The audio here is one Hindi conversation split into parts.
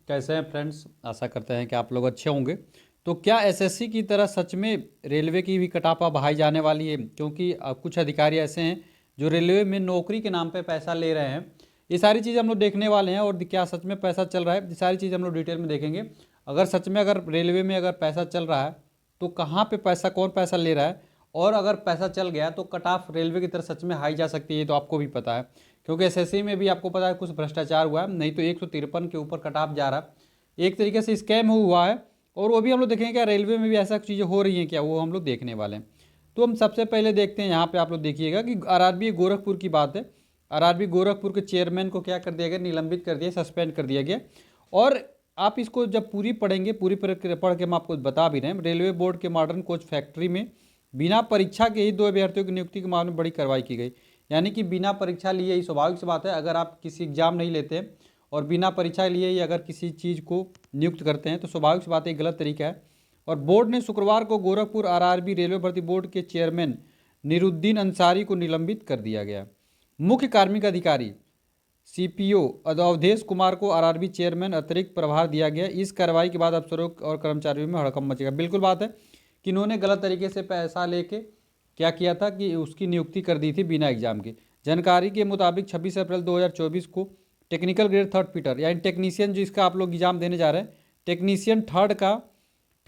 कैसे हैं फ्रेंड्स। आशा करते हैं कि आप लोग अच्छे होंगे। तो क्या एसएससी की तरह सच में रेलवे की भी कटापा बहाई जाने वाली है? क्योंकि कुछ अधिकारी ऐसे हैं जो रेलवे में नौकरी के नाम पे पैसा ले रहे हैं। ये सारी चीज़ हम लोग देखने वाले हैं, और क्या सच में पैसा चल रहा है, ये सारी चीज़ हम लोग डिटेल में देखेंगे। अगर सच में अगर रेलवे में अगर पैसा चल रहा है तो कहाँ पे पैसा, कौन पैसा ले रहा है, और अगर पैसा चल गया तो कट ऑफ रेलवे की तरफ सच में हाई जा सकती है, तो आपको भी पता है। क्योंकि एसएससी में भी आपको पता है कुछ भ्रष्टाचार हुआ है, नहीं तो 153 के ऊपर कट ऑफ जा रहा है। एक तरीके से स्कैम हुआ है, और वो भी हम लोग देखेंगे क्या रेलवे में भी ऐसा चीज़ें हो रही हैं क्या, वो हम लोग देखने वाले हैं। तो हम सबसे पहले देखते हैं, यहाँ पे आप लोग देखिएगा कि आरआरबी गोरखपुर की बात है। आरआरबी गोरखपुर के चेयरमैन को क्या कर दिया गया, निलंबित कर दिया, सस्पेंड कर दिया गया। और आप इसको जब पूरी पढ़ेंगे, पूरी पढ़ के हम आपको बता भी रहे हैं। रेलवे बोर्ड के मॉडर्न कोच फैक्ट्री में बिना परीक्षा के ही 2 अभ्यर्थियों की नियुक्ति के मामले में बड़ी कार्रवाई की गई। यानी कि बिना परीक्षा लिए ही, स्वाभाविक सी बात है, अगर आप किसी एग्जाम नहीं लेते हैं और बिना परीक्षा लिए ही अगर किसी चीज़ को नियुक्त करते हैं तो स्वाभाविक सी बात है, गलत तरीका है। और बोर्ड ने शुक्रवार को गोरखपुर आरआरबी रेलवे भर्ती बोर्ड के चेयरमैन निरुद्दीन अंसारी को निलंबित कर दिया गया। मुख्य कार्मिक अधिकारी सीपीओ अवधेश कुमार को आरआरबी चेयरमैन अतिरिक्त प्रभार दिया गया। इस कार्रवाई के बाद अफसरों और कर्मचारियों में हड़कंप मचेगा। बिल्कुल बात है कि इन्होंने गलत तरीके से पैसा लेके क्या किया था कि उसकी नियुक्ति कर दी थी बिना एग्जाम के। जानकारी के मुताबिक 26 अप्रैल 2024 को टेक्निकल ग्रेड थर्ड फिटर यानी टेक्नीशियन, जिसका आप लोग एग्जाम देने जा रहे हैं, टेक्नीशियन थर्ड का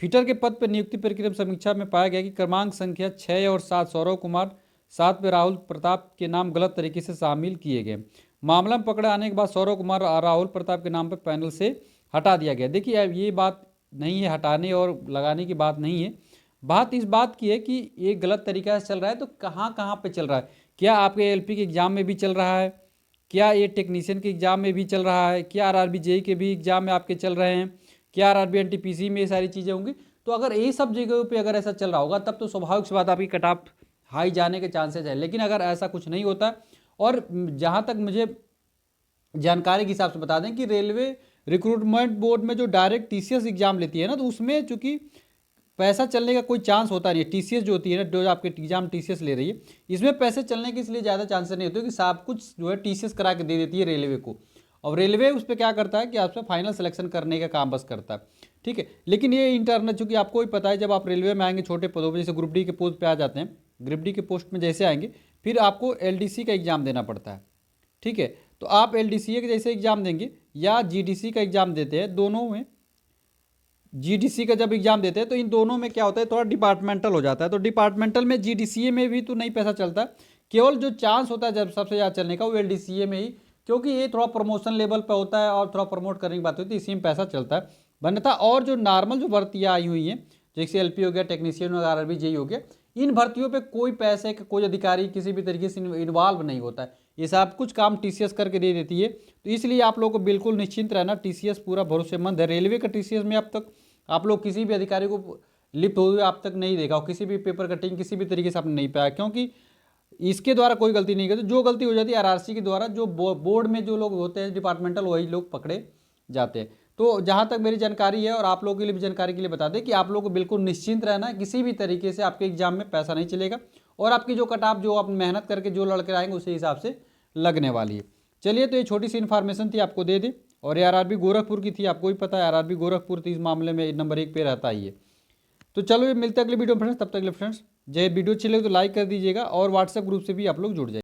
फिटर के पद पर नियुक्ति प्रक्रिया समीक्षा में पाया गया कि क्रमांक संख्या 6 और 7 सौरव कुमार, 7 पे राहुल प्रताप के नाम गलत तरीके से शामिल किए गए। मामला में पकड़े आने के बाद सौरव कुमार और राहुल प्रताप के नाम पर पैनल से हटा दिया गया। देखिए अब ये बात नहीं है, हटाने और लगाने की बात नहीं है। बात इस बात की है कि ये गलत तरीका से चल रहा है, तो कहाँ कहाँ पे चल रहा है। क्या आपके एलपी के एग्जाम में भी चल रहा है, क्या ये टेक्नीशियन के एग्जाम में भी चल रहा है, क्या आरआरबी जेई के भी एग्जाम में आपके चल रहे हैं, क्या आरआरबी एनटीपीसी में ये सारी चीज़ें होंगी। तो अगर ये सब जगहों पे अगर ऐसा चल रहा होगा तब तो स्वाभाविक सी बात आपकी कट ऑफ हाई जाने के चांसेस है। लेकिन अगर ऐसा कुछ नहीं होता, और जहाँ तक मुझे जानकारी के हिसाब से बता दें कि रेलवे रिक्रूटमेंट बोर्ड में जो डायरेक्ट टीसीएस एग्जाम लेती है ना, तो उसमें चूंकि पैसा चलने का कोई चांस होता नहीं है। टीसीएस जो होती है ना, जो आपके एग्जाम टीसीएस ले रही है, इसमें पैसे चलने के इसलिए ज़्यादा चांसेस नहीं होते कि सब कुछ जो है टीसीएस करा के दे देती है रेलवे को, और रेलवे उस पर क्या करता है कि आपसे फाइनल सिलेक्शन करने का काम बस करता है। ठीक है, लेकिन ये इंटरनल, चूंकि आपको भी पता है, जब आप रेलवे में आएंगे छोटे पदों पर, जैसे ग्रुप डी के पोस्ट पे आ जाते हैं, ग्रुप डी के पोस्ट में जैसे आएंगे, फिर आपको एलडीसी का एग्जाम देना पड़ता है। ठीक है, तो आप एलडीसीए के जैसे एग्जाम देंगे या जीडीसी का एग्जाम देते हैं, दोनों में जीडीसी का जब एग्जाम देते हैं तो इन दोनों में क्या होता है, थोड़ा डिपार्टमेंटल हो जाता है। तो डिपार्टमेंटल में जीडीसीए में भी तो नहीं पैसा चलता, केवल जो चांस होता है जब सबसे ज़्यादा चलने का वो एलडीसीए में ही, क्योंकि ये थोड़ा प्रमोशन लेवल पर होता है और थोड़ा प्रमोट करने की बात होती है, इसी में पैसा चलता है बनता। और जो नॉर्मल जो भर्तियाँ आई हुई हैं, जैसे एलपी हो गया, टेक्नीशियन वगैरह, आरआरबी जेई हो गया, इन भर्तियों पे कोई पैसे का कोई अधिकारी किसी भी तरीके से इन्वॉल्व नहीं होता है। ये सब कुछ काम टीसीएस करके दे देती है। तो इसलिए आप लोगों को बिल्कुल निश्चिंत रहना, टीसीएस पूरा भरोसेमंद है। रेलवे का टीसीएस में अब तक आप लोग किसी भी अधिकारी को लिप्त हुए आप तक नहीं देखा हो, किसी भी पेपर कटिंग किसी भी तरीके से आपने नहीं पाया, क्योंकि इसके द्वारा कोई गलती नहीं करती। जो गलती हो जाती है आरआरसी के द्वारा, जो बोर्ड में जो लोग होते हैं डिपार्टमेंटल, वही लोग पकड़े जाते हैं। तो जहाँ तक मेरी जानकारी है, और आप लोगों के लिए भी जानकारी के लिए बता दें कि आप लोग को बिल्कुल निश्चिंत रहना है, किसी भी तरीके से आपके एग्जाम में पैसा नहीं चलेगा, और आपकी जो कट ऑफ जो आप मेहनत करके जो लड़के आएंगे उसी हिसाब से लगने वाली है। चलिए, तो ये छोटी सी इन्फॉर्मेशन थी, आपको दे दें। और ये आरआरबी गोरखपुर की थी, आपको भी पता है आरआरबी गोरखपुर तो इस मामले में नंबर 1 पे रहता ही है। तो चलो, ये मिलते हैं अगले वीडियो में फ्रेंड्स। तब तक के लिए फ्रेंड्स जय। वीडियो अच्छी लगे तो लाइक कर दीजिएगा, और व्हाट्सएप ग्रुप से भी आप लोग जुड़ जाइए।